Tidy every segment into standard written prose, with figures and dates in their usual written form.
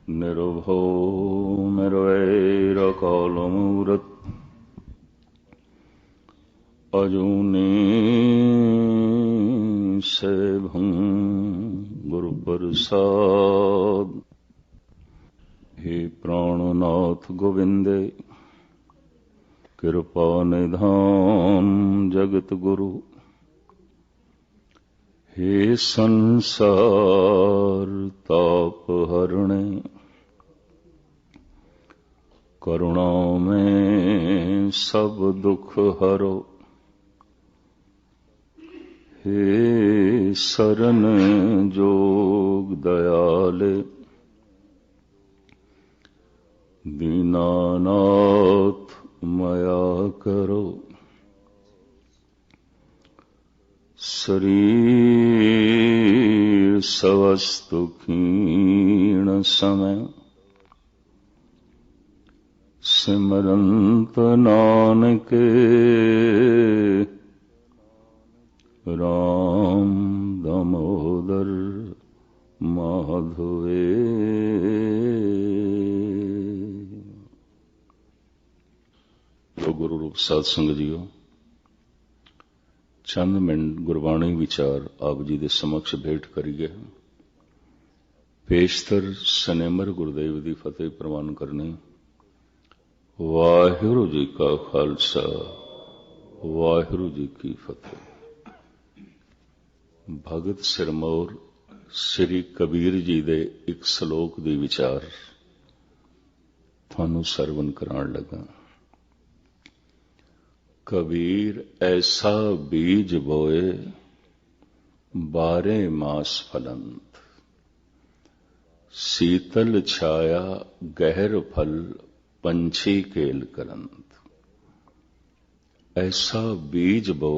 निरुभो निर्वैरकालमूरत् अजूनी सेभं गुरुप्रसाद। हे प्राणनाथ गोविंदे कृपा निधान जगत गुरु। हे संसार ताप हरणे करुणा में सब दुख हरो। हे शरण जोग दयाले दीनानाथ मया करो। शरीर सवस्तु क्षीण समय सिमरंत नानक राम दामोदर माधवे। तो गुरु रूप साध संगत जीओ, चंद मिनट गुरबाणी विचार आप जी दे समक्ष भेंट करिए। पेशतर सनेमर गुरुदेव दी फतेह प्रवान करनी। वाहिगुरु जी का खालसा वाहिगुरु जी की फतेह। भगत सिरमौर श्री कबीर जी दे एक श्लोक दी विचार थानू सरवण कराण लगा। कबीर ऐसा बीज बोए 12 मास फलंत, शीतल छाया गहर फल पंछी केल करंत। ऐसा बीज बो,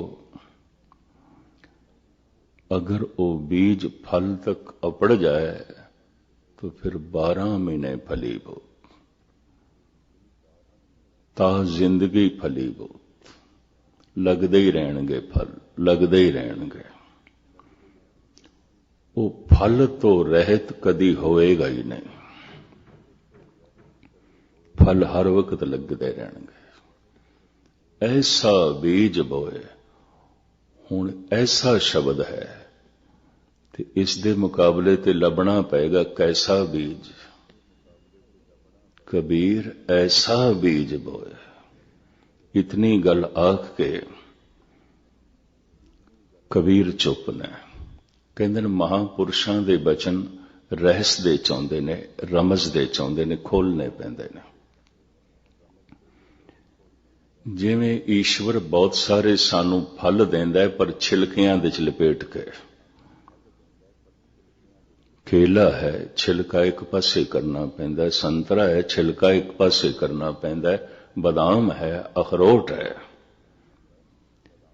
अगर वो बीज फल तक अपड़ जाए तो फिर 12 महीने फली बो, ता जिंदगी फली बो। लगदे ही रहणगे फल, लगदे ही रहणगे। वो फल तो रहत कदी होएगा ही नहीं, फल हर वक्त लगदे रहणगे। ऐसा बीज बोए, हुण ऐसा शब्द है ते इस दे मुकाबले ते लभना पेगा कैसा बीज। कबीर ऐसा बीज बोए। इतनी गल आख के कबीर चुप ने। कहंदे ने महापुरुषां दे बचन रहस दे चाहुंदे ने, रमज दे चाहुंदे ने, खोलने पैंदे ने। जिवें ईश्वर बहुत सारे सानू फल देंदा है पर छिलकियां दे च लपेट के। केला है छिलका एक पासे करना पैंदा है, संतरा है छिलका एक पासे करना पैंदा है, बादाम है, अखरोट है।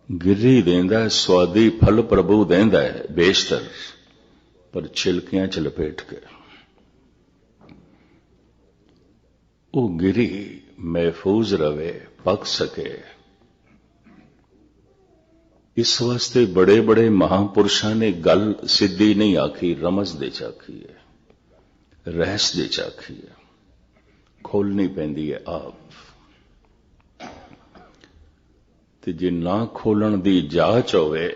गिरी देंदा है स्वादी फल प्रभु देंदा है बेशतर, पर छिलकियां च लपेट के। वो गिरी महफूज रवे, पक सके। इस वास्ते बड़े बड़े महापुरुषों ने गल सिद्धि नहीं आखी, रमज दे चाखी है, रहस दे चाखी है। खोलनी पैंदी है आप। ते जे ना खोलन दी जाच होवे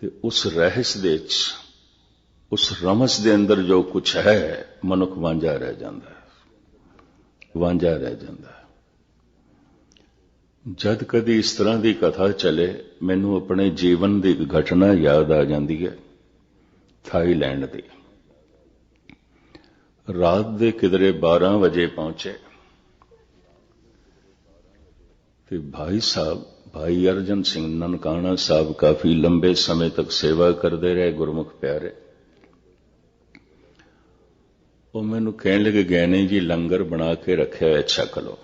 ते उस रहस दे उस रमस दे अंदर जो कुछ है मनुख वांझा रह जाता है, वांझा रह जाता है। जद कदी इस तरह की कथा चले, मैनू अपने जीवन की एक घटना याद आ जाती है। थाईलैंड की रात दे किधरे 12 बजे पहुंचे ते भाई साहब, भाई अर्जन सिंह ननकाना साहब काफी लंबे समय तक सेवा करते रहे, गुरमुख प्यारे। वो मैनू कहने लगे गए नहीं जी लंगर बना के रखे है, छक लो।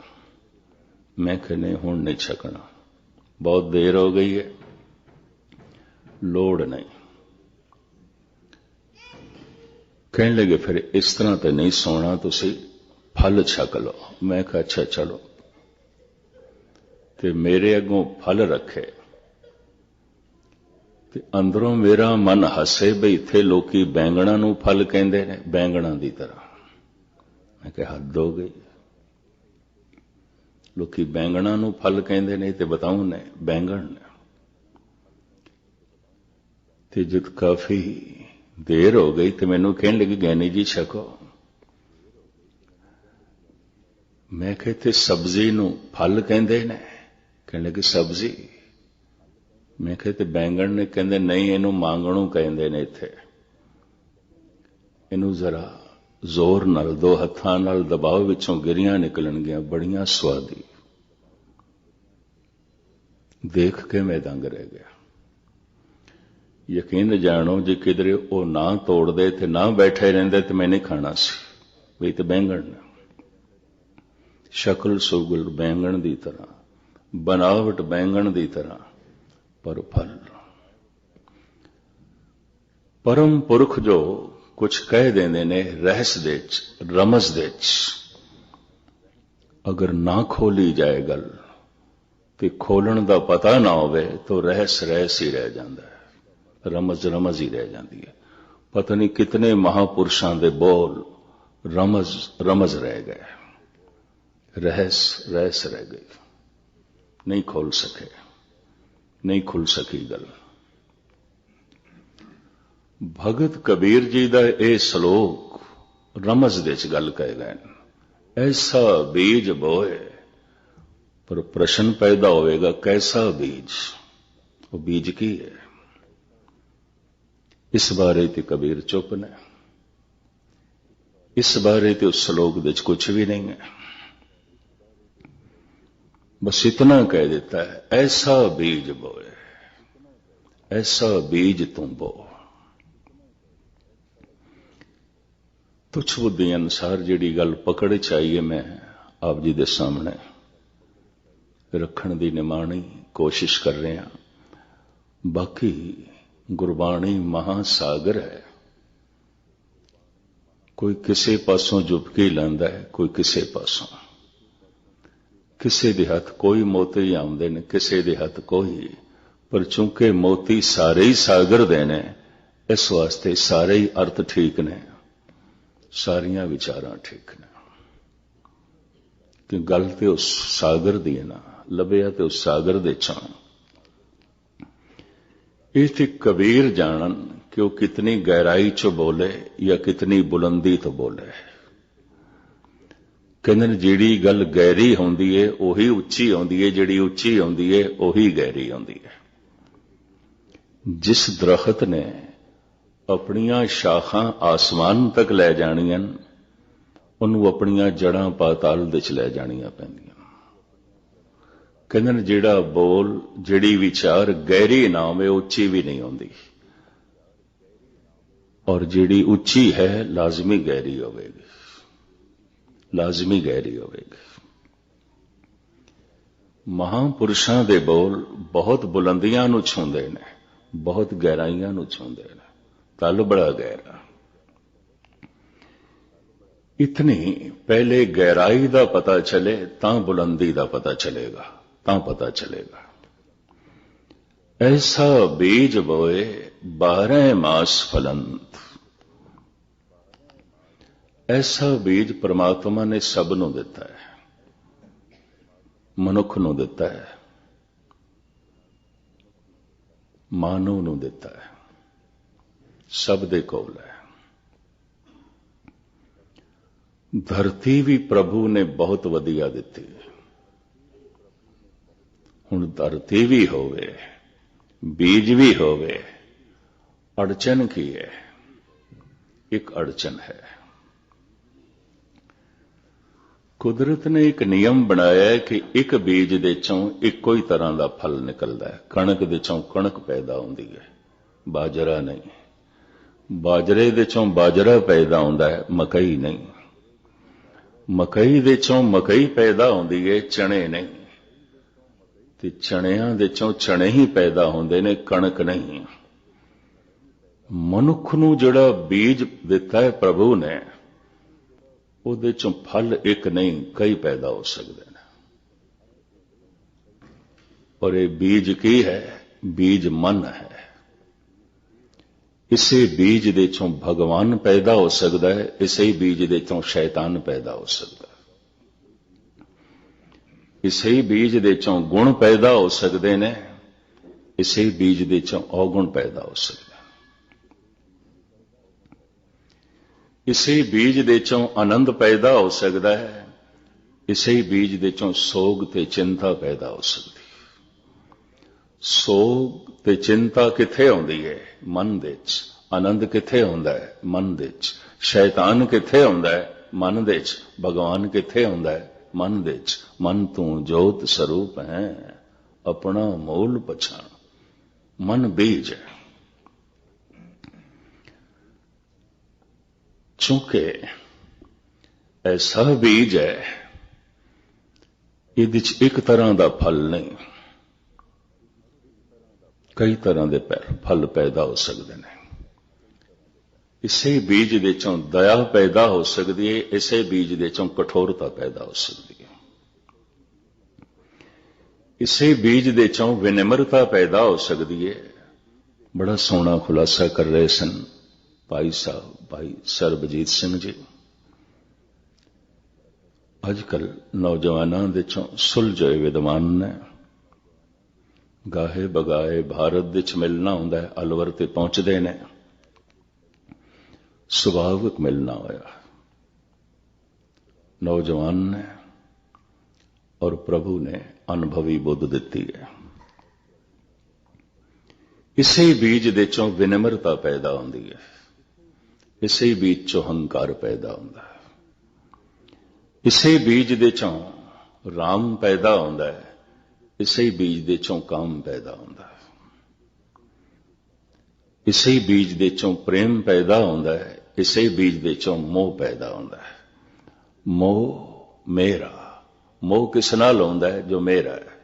मैं कहने हुण नहीं छकना, बहुत देर हो गई है, लोड़ नहीं। कहने लगे फिर इस तरह तो नहीं सोना, तुसी फल छक लो। मैं कहा अच्छा चलो। ते मेरे अगों फल रखे ते अंदरों मेरा मन हसे बई इत्थे लोकी बैंगणा नूं फल कहंदे ने, बैंगणा दी तरह। मैं कहा हद हो गई। लोकी बैंगणा नूं फल कहंदे ने ते बताऊं ने बैंगण ने। ते जद काफी देर हो गई तो मैनू कहने लगी ज्ञानी जी छको। मैं कहते सब्जी नूं फल कहंदे ने। कहने लगे सब्जी। मैं कहते बैंगण ने। कहंदे नहीं इनू मांगणू कहंदे ने। इत्थे इनू जरा जोर नाल दो हत्थां नाल दबाओ विचों गिरियां निकलणगियां बड़ियां स्वादी। देख के मैं दंग रह गया। यकीन जानो जे किधरे वो ना तोड़ दे ते ना बैठे रहंदे ते मैं नहीं खाना सी। भी तो बैंगण ने। शक्ल सुगल बैंगण दी तरह, बनावट बैंगण दी तरह, पर फल। परम पुरख जो कुछ कह देंदे ने रहस दे च, रमज दे च, अगर ना खोली जाए गल ते खोलण दा पता ना होवे तो रहस रहस ही रह जांदा है, रमज रमज ही रह जाती है। पता नहीं कितने महापुरुषों के बोल रमज रमज रह गए, रहस रहस रह गई, नहीं खोल सके, नहीं खुल सकी गल। भगत कबीर जी का यह श्लोक रमज दे च गल कह गए। ऐसा बीज बोए, पर प्रश्न पैदा होएगा कैसा बीज, वो बीज की है। इस बारे ते कबीर चुप ने, इस बारे ते उस श्लोक दे च कुछ भी नहीं है। बस इतना कह देता है ऐसा बीज बोए, ऐसा बीज तुम बो। तुच्छ बुद्धि अनुसार जिहड़ी गल पकड़ चाहिए मैं आप जी दे सामने रखण दी निमाणी कोशिश कर रहा। बाकी गुरबाणी महासागर है, कोई किसी पासों जुबकी लैंदा है, कोई किसी पासों। किसी दे हथ कोई मोती आउंदे ने, किसी दे हथ कोई, पर चूंकि मोती सारे ही सागर दे ने, इस वास्ते सारे ही अर्थ ठीक ने, सारियां विचारां ठीक ने। कि गल ते उस सागर दी है ना, लभया ते उस सागर दे चों। इस कबीर जानन कि वो कितनी गहराई च बोले या कितनी बुलंदी तो बोले। कहते जिहड़ी गल गहरी होंदी है उही उच्ची होंदी है, जिहड़ी उच्ची होंदी है उही गहरी होंदी है। जिस दरखत ने अपनियां शाखां आसमान तक लै जाणियां, उन्होंने अपनियां जड़ां पाताल दे च लै जाणियां पैंदियां। कहते जिहड़ा बोल, जिहड़ी विचार गहरी ना होवे उच्ची भी नहीं होंदी, और जिहड़ी उच्ची है लाजमी गहरी होवेगी, लाजमी गहरी होवेगी। महापुरुषां दे बोल बहुत बुलंदियां नूं छूंदे ने, बहुत गहराइयां नूं छूंदे ने, तल बड़ा गहरा। इतनी पहले गहराई दा पता चले तां बुलंदी दा पता चलेगा, तां पता चलेगा। ऐसा बीज बोए 12 मास फलंत। ऐसा बीज परमात्मा ने सब नूं दिता है, मनुख नूं दिता है, मानव नूं दिता है, सब दे कोल है। धरती भी प्रभु ने बहुत वधिया दिती। हुण धरती भी होवे, बीज भी होवे, अड़चन की है? एक अड़चन है। कुदरत ने एक नियम बनाया है कि एक बीज दे चों इक्को ही तरह का फल निकलता है। कणक दे चों कणक पैदा होंदी है, बाजरा नहीं। बाजरे दे चों बाजरा पैदा होंदा है, मकई नहीं। मकई दे चों मकई पैदा होंदी है, चने नहीं। ते चणियां दे चों चने ही पैदा होंदे ने, कणक नहीं। मनुख नूं जिहड़ा बीज दिता है प्रभु ने, उहदे चों फल एक नहीं कई पैदा हो सकते हैं। और ये बीज की है? बीज मन है। इसे बीज दे चों भगवान पैदा हो सकता है, इसे बीज दे चों शैतान पैदा हो सकता है। इसे बीज दे चों गुण पैदा हो सकते ने, इसे बीज दे चों अवगुण पैदा हो सकता है। इसे बीज दे चों आनंद पैदा हो सकता है, इसे बीज दे चों सोग ते चिंता पैदा हो सकती है। सोग ते चिंता किथे आउंदी है? मन दे च। आनंद किथे आउंदा है? मन दे च। शैतान किथे आउंदा है? मन दे च। भगवान किथे आउंदा है? मन दे च। मन तू जोत स्वरूप है, अपना मूल पछाण। मन बीज है। चूंकि ऐसा बीज है, इहदे च एक तरह का फल नहीं, कई तरह के फल पैदा हो सकते हैं। इसे बीज दे चों दया पैदा हो सकती है, इसे बीज दे चों कठोरता पैदा हो सकती है। इसे बीज दे चों विनम्रता पैदा हो सकती है। बड़ा सोहना खुलासा कर रहे सन भाई साहब, भाई सरबजीत सिंह जी। अजकल नौजवानों दे चों सुलझे विद्वान ने गाहे बगाए भारत दे च मिलना हुंदा है, अलवर ते पहुंचते ने, सुभाविक मिलना होया नौजवान ने और प्रभु ने अनुभवी बुद्ध दिती है। इसे बीज दे चों विनम्रता पैदा होंदी है, इसे बीज चों हंकार पैदा होंदा है। इसे बीज दे चों राम पैदा होंदा है, इसे बीज दे चों काम पैदा होंदा है। इसे बीज दे चों प्रेम पैदा होंदा है, इसे बीज दे चों मोह पैदा होंदा है। मोह मेरा, मोह किस नाल होंदा है? जो मेरा है।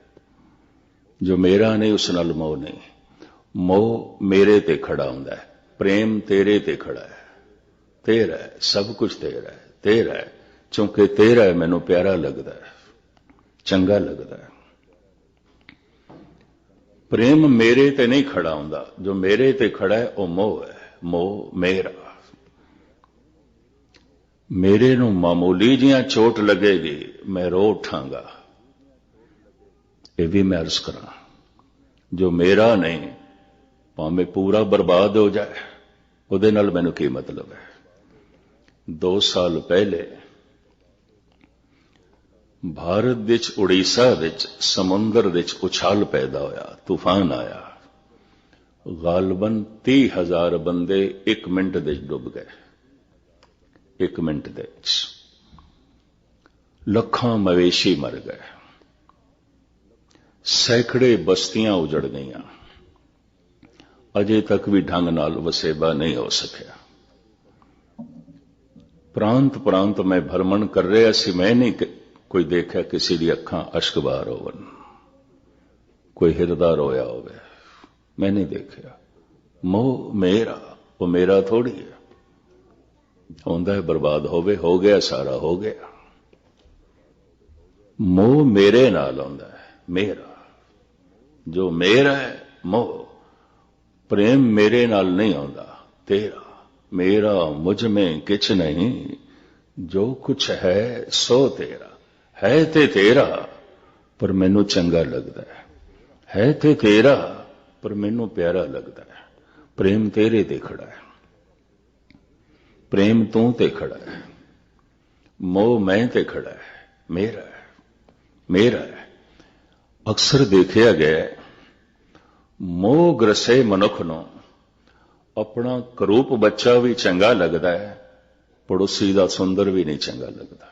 जो मेरा नहीं उस नाल मोह नहीं। मोह मेरे ते खड़ा होंदा है, प्रेम तेरे ते खड़ा है। तेरा है, सब कुछ तेरा है, तेरा है। चूंकि तेरा है मैनू प्यारा लगता है, चंगा लगता है। प्रेम मेरे ते नहीं खड़ा होंदा, जो मेरे ते खड़ा है वह मोह है। मोह मेरा। मेरे नू मामूली जियां चोट लगेगी मैं रो उठांगा, यह भी मैं अर्ज करा। जो मेरा नहीं भावें पूरा बर्बाद हो जाए, उहदे नाल मैनू की मतलब है। 2 साल पहले भारत विच उड़ीसा विच समुंदर विच उछाल पैदा होया, तूफान आया। गालबन 30,000 बंदे 1 मिनट दे डुब गए। 1 मिनट दे लखां मवेशी मर गए, सैकड़े बस्तियां उजड़ गईयां। अजे तक भी ढंग नाल वसेबा नहीं हो सकिया। प्रांत प्रांत में भ्रमण कर रहा सी, मैं नहीं कोई देखा किसी दी अखां अश्कबार होवन, कोई हिरदा रोया होवे, मैं नहीं देखा। मोह मेरा, वो मेरा थोड़ी है। होंदा है बर्बाद होवे, हो गया सारा हो गया। मोह मेरे नाल होंदा है, मेरा। जो मेरा है मोह। प्रेम मेरे नाल नहीं होंदा, तेरा। मेरा मुझ में किछ नहीं, जो कुछ है सो तेरा। है ते तेरा पर मैनू चंगा लगता है ते तेरा पर मैनू प्यारा लगता है। प्रेम तेरे ते खड़ा है, प्रेम तू ते खड़ा है, मोह मैं ते खड़ा है, मेरा है, मेरा है। अक्सर देखा गया मोह ग्रसे मनुख नूं अपना करूप बच्चा भी चंगा लगता है, पड़ोसी का सुंदर भी नहीं चंगा लगता।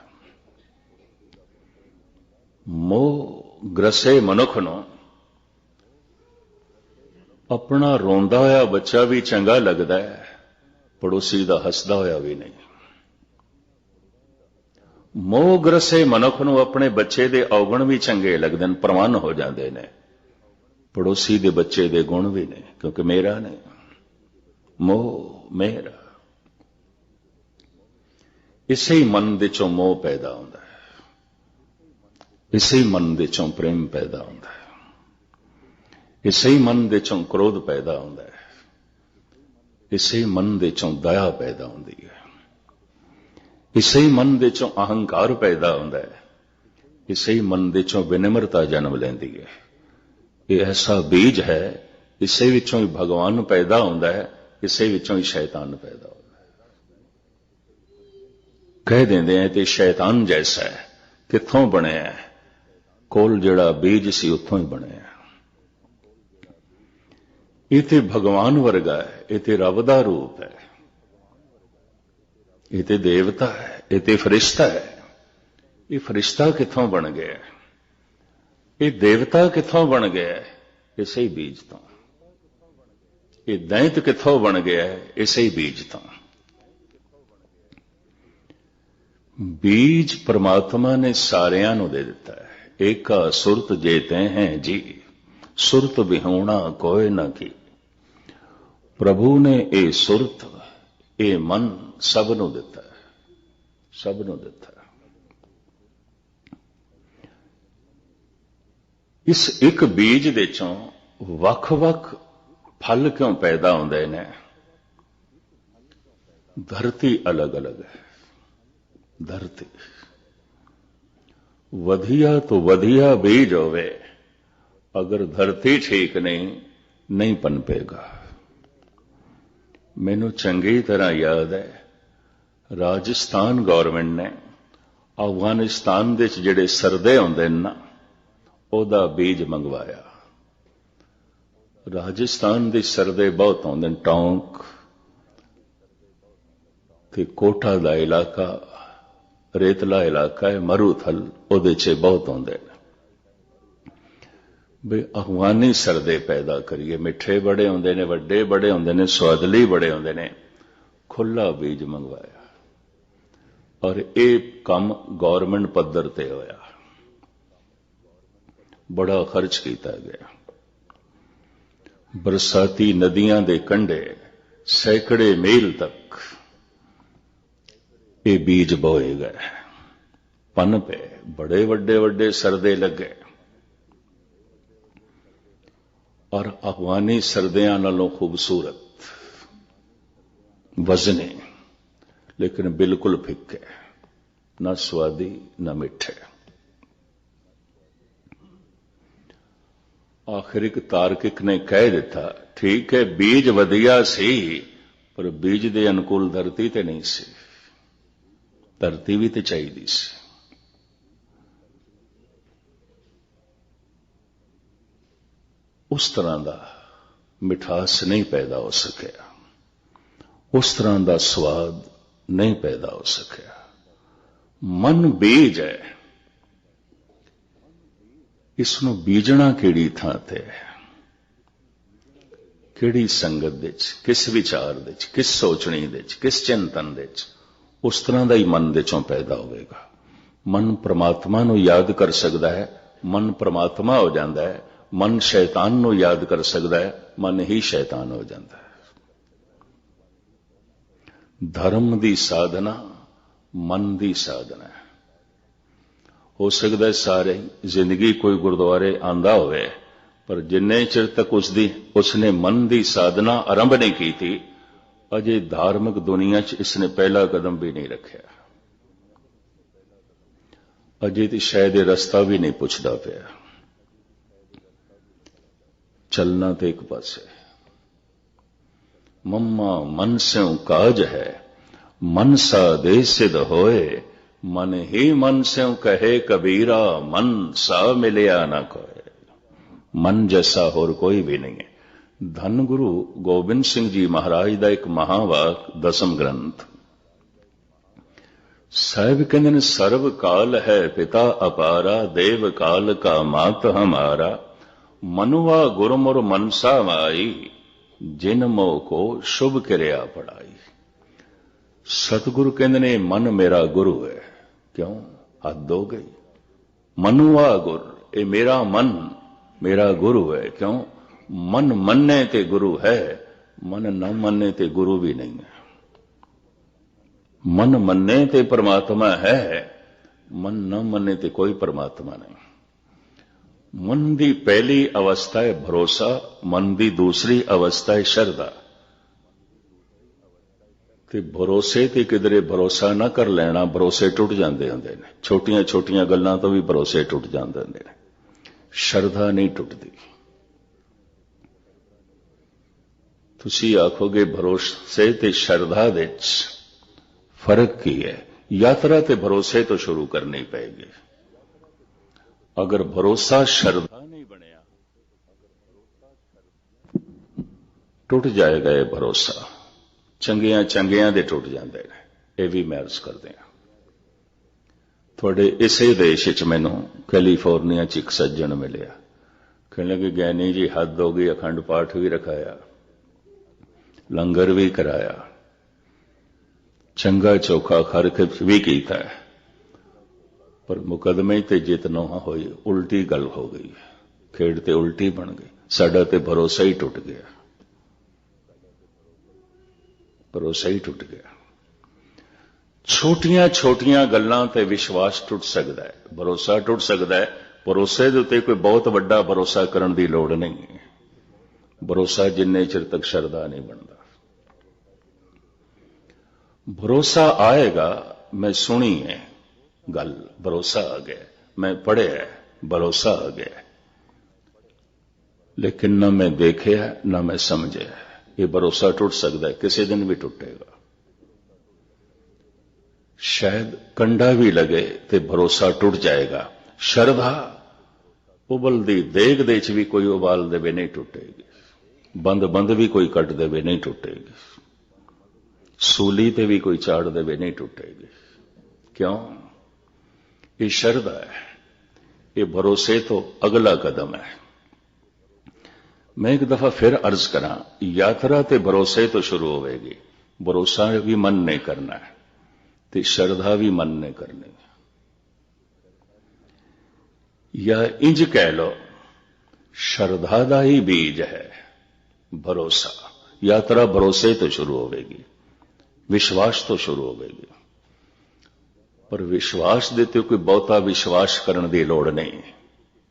मोह ग्रसे मनुख नूं अपना रोंदा होया बच्चा भी चंगा लगता है, पड़ोसी का हसदा होया भी नहीं। मोह ग्रसे मनुख नूं अपने बच्चे दे अवगुण भी चंगे लगते हैं, प्रवान हो जाते हैं, पड़ोसी दे बच्चे दे गुण भी नहीं, क्योंकि मेरा नहीं। मोह मेरा। इसे ही मन दे चों मोह पैदा होता है, इसे ही मन दे चों प्रेम पैदा होता है, इसे ही मन दे चों क्रोध पैदा होता है, इसे ही मन दे चों दया पैदा होती है, इसे ही मन दे चों अहंकार पैदा होता है, इसे ही मन दे चों विनम्रता जन्म लेंदी है। ये ऐसा बीज है, इसे विचों ही भगवान पैदा होता है, इसे विचों ही शैतान पैदा होता है। कह देंदे हैं ते शैतान जैसा है, कित्थों बने है? कोल जिहड़ा बीज सी उत्थों ही बने। ये ते भगवान वर्गा है, ये ते रब दा रूप है, ये ते देवता है, ये ते फरिश्ता है। ये फरिश्ता कित्थों बन गया? ये देवता कित्थों बन गया? इसे ही बीज तो। ये दैंत कित्थों बन गया? इसे ही बीज तो। बीज परमात्मा ने सारियां नूं दे दिता है। एका सुरत जेते हैं जी, सुरत विहोणा कोई ना की। प्रभु ने ये सुरत, ये मन सब नूं दिता है, सब नूं दिता है। इस एक बीज दे चों वख-वख फल क्यों पैदा होंदे ने? धरती अलग अलग है। धरती वधिया तो वधिया बीज होवे, अगर धरती ठीक नहीं पनपेगा। मैनू चंगी तरह याद है, राजस्थान गवर्नमेंट ने अफगानिस्तान दे जिहड़े सरदे होंदे ना, ओदा बीज मंगवाया। राजस्थान दे सरदे बहुत होंदे ने, टोंक ते कोटा दा इलाका रेतला इलाका है, मरूथल ओदे च बहुत होंदे ने। बे अफगानी सरदे पैदा करिए, मिठे बड़े होंदे ने, वड्डे बड़े होंदे ने, स्वादली बड़े होंदे ने। खुला बीज मंगवाया और एक काम गवर्नमेंट पद्धर ते होया, बड़ा खर्च किया गया। बरसाती नदियां दे कंढे सैकड़े मील तक ये बीज बोए गए, पन पे बड़े वड्डे वड्डे सरदे लगे और अफगानी सरदियां नालों खूबसूरत, वजने, लेकिन बिल्कुल फिक्के, ना स्वादी ना मिठे। आखिर एक तार्किक ने कह दिता, ठीक है बीज वधिया सी, पर बीज दे अनुकूल धरती ते नहीं सी, धरती भी तो चाहिए सी। उस तरह का मिठास नहीं पैदा हो सकिया, उस तरह का स्वाद नहीं पैदा हो सकिया। मन बीज है, इसनूं बीजना किहड़ी थां ते, किहड़ी संगत दे च, किस विचार दे च, किस सोचनी दे च, किस चिंतन दे च, उस तरह का ही मन दे चों पैदा होगा। मन परमात्मा नूं याद कर सकता है, मन परमात्मा हो जाता है। मन शैतान नूं याद कर सकता है, मन ही शैतान हो जाता है। धर्म की साधना मन की साधना है। हो सकता है सारे जिंदगी कोई गुरुद्वारे आंदा होवे, पर जिन्ने चिर तक उसने मन की साधना आरंभ नहीं की थी, अजे धार्मिक दुनिया च इसने पहला कदम भी नहीं रखा, अजे तो शायद ये रास्ता भी नहीं पुछदा पिया। चलना तो एक पासे, मम्मा मन से काज है, मन सा दे सिद्ध होए, मन ही मन से कहे कबीरा, मन सा मिलिया ना कोई। मन जैसा होर कोई भी नहीं है। धन गुरु गोबिंद सिंह जी महाराज का एक महावाक दसम ग्रंथ साहिब कहते हैं, सर्व काल है पिता अपारा, देव काल का मात हमारा, मनुआ गुरमुर मनसा माई, जिन मोह को शुभ क्रिया पढ़ाई। सतगुरु कहते ने मन मेरा गुरु है। क्यों? हद हो गई। मनुआ गुर, ये मेरा मन मेरा गुरु है। क्यों? मन मन्ने ते गुरु है, मन न मन्ने ते गुरु भी नहीं है। मन मन्ने ते परमात्मा है, मन न मन्ने ते कोई परमात्मा नहीं। मन की पहली अवस्था है भरोसा, मन की दूसरी अवस्था है श्रद्धा। ਤੇ ਭਰੋਸੇ ਤੇ ਕਿਧਰੇ ਭਰੋਸਾ ਨਾ ਕਰ ਲੈਣਾ, ਭਰੋਸੇ ਟੁੱਟ ਜਾਂਦੇ ਹੁੰਦੇ ਨੇ। ਛੋਟੀਆਂ ਛੋਟੀਆਂ ਗੱਲਾਂ ਤੋਂ ਵੀ ਭਰੋਸੇ ਟੁੱਟ ਜਾਂਦੇ ਹੁੰਦੇ ਨੇ, ਸ਼ਰਧਾ ਨਹੀਂ ਟੁੱਟਦੀ। ਤੁਸੀਂ ਆਖੋਗੇ ਭਰੋਸੇ ਤੇ ਸ਼ਰਧਾ ਵਿੱਚ ਫਰਕ ਕੀ ਹੈ? ਯਾਤਰਾ ਤੇ ਭਰੋਸੇ ਤੋਂ ਸ਼ੁਰੂ ਕਰਨੀ ਪਏਗੀ। ਅਗਰ ਭਰੋਸਾ ਸ਼ਰਧਾ ਨਹੀਂ ਬਣਿਆ, ਟੁੱਟ ਜਾਏਗਾ ਇਹ ਭਰੋਸਾ। ਚੰਗਿਆਂ ਚੰਗਿਆਂ ਦੇ ਟੁੱਟ ਜਾਂਦੇ ਨੇ। ਇਹ ਵੀ ਮੈਂ ਅਰਜ਼ ਕਰਦੇ ਹਾਂ। ਤੁਹਾਡੇ ਇਸੇ ਦੇਸ਼ ਵਿੱਚ ਮੈਨੂੰ ਕੈਲੀਫੋਰਨੀਆ 'ਚ ਇੱਕ ਸੱਜਣ ਮਿਲਿਆ। ਕਹਿਣ ਲੱਗੇ, ਗਿਆਨੀ ਜੀ ਹੱਦ ਹੋ ਗਈ, ਅਖੰਡ ਪਾਠ ਵੀ ਰਖਾਇਆ, ਲੰਗਰ ਵੀ ਕਰਾਇਆ, ਚੰਗਾ ਚੋਖਾ ਖਰਚ ਵੀ ਕੀਤਾ, ਪਰ ਮੁਕਦਮੇ ਤੇ ਜਿੱਤ ਨਾ ਹੋਈ, ਉਲਟੀ ਗੱਲ ਹੋ ਗਈ, ਖੇਡ ਤੇ ਉਲਟੀ ਬਣ ਗਈ। ਸਾਡਾ ਤੇ ਭਰੋਸਾ ਹੀ ਟੁੱਟ ਗਿਆ, ਭਰੋਸਾ ਹੀ ਟੁੱਟ ਗਿਆ। ਛੋਟੀਆਂ ਛੋਟੀਆਂ ਗੱਲਾਂ ਤੇ ਵਿਸ਼ਵਾਸ ਟੁੱਟ ਸਕਦਾ ਹੈ, ਭਰੋਸਾ ਟੁੱਟ ਸਕਦਾ ਹੈ। ਭਰੋਸੇ ਦੇ ਉੱਤੇ ਕੋਈ ਬਹੁਤ ਵੱਡਾ ਭਰੋਸਾ ਕਰਨ ਦੀ ਲੋੜ ਨਹੀਂ ਹੈ। ਭਰੋਸਾ ਜਿੰਨੇ ਚਿਰ ਤੱਕ ਸ਼ਰਧਾ ਨਹੀਂ ਬਣਦਾ। ਭਰੋਸਾ ਆਏਗਾ। ਮੈਂ ਸੁਣੀ ਹੈ ਗੱਲ, ਭਰੋਸਾ ਆ ਗਿਆ, ਮੈਂ ਪੜ੍ਹਿਆ, ਭਰੋਸਾ ਆ ਗਿਆ, ਲੇਕਿਨ ਨਾ ਮੈਂ ਦੇਖਿਆ ਨਾ ਮੈਂ ਸਮਝਿਆ। ਇਹ ਭਰੋਸਾ ਟੁੱਟ ਸਕਦਾ ਹੈ, ਕਿਸੇ ਦਿਨ ਵੀ ਟੁੱਟੇਗਾ। ਸ਼ਾਇਦ ਕੰਡਾ ਵੀ ਲਗੇ ਤੇ ਭਰੋਸਾ ਟੁੱਟ ਜਾਏਗਾ। ਸ਼ਰਧਾ ਉਬਲਦੀ ਦੇਗ ਦੇ ਚ ਵੀ ਕੋਈ ਉਬਾਲ ਦੇਵੇ ਨਹੀਂ ਟੁੱਟੇਗੀ, ਬੰਦ ਵੀ ਕੋਈ ਕੱਟ ਦੇਵੇ ਨਹੀਂ ਟੁੱਟੇਗੀ, ਸੂਲੀ ਤੇ ਵੀ ਕੋਈ ਚਾੜ ਦੇਵੇ ਨਹੀਂ ਟੁੱਟੇਗੀ। ਕਿਉਂ? ਇਹ ਸ਼ਰਧਾ ਹੈ, ਇਹ ਭਰੋਸੇ ਤੋਂ ਅਗਲਾ ਕਦਮ ਹੈ। ਮੈਂ ਇੱਕ ਦਫਾ ਫਿਰ ਅਰਜ਼ ਕਰਾਂ, ਯਾਤਰਾ ਤੇ ਭਰੋਸੇ ਤੋਂ ਸ਼ੁਰੂ ਹੋਵੇਗੀ। ਭਰੋਸਾ ਵੀ ਮਨ ਨੇ ਕਰਨਾ ਹੈ ਤੇ ਸ਼ਰਧਾ ਵੀ ਮਨ ਨੇ ਕਰਨੀ ਹੈ। ਜਾਂ ਇੰਜ ਕਹਿ ਲੋ, ਸ਼ਰਧਾ ਦਾ ਹੀ ਬੀਜ ਹੈ ਭਰੋਸਾ। ਯਾਤਰਾ ਭਰੋਸੇ ਤੋਂ ਸ਼ੁਰੂ ਹੋਵੇਗੀ, ਵਿਸ਼ਵਾਸ ਤੋਂ ਸ਼ੁਰੂ ਹੋਵੇਗੀ। ਪਰ ਵਿਸ਼ਵਾਸ ਦੇ ਤੇ ਕੋਈ ਬਹੁਤਾ ਵਿਸ਼ਵਾਸ ਕਰਨ ਦੀ ਲੋੜ ਨਹੀਂ।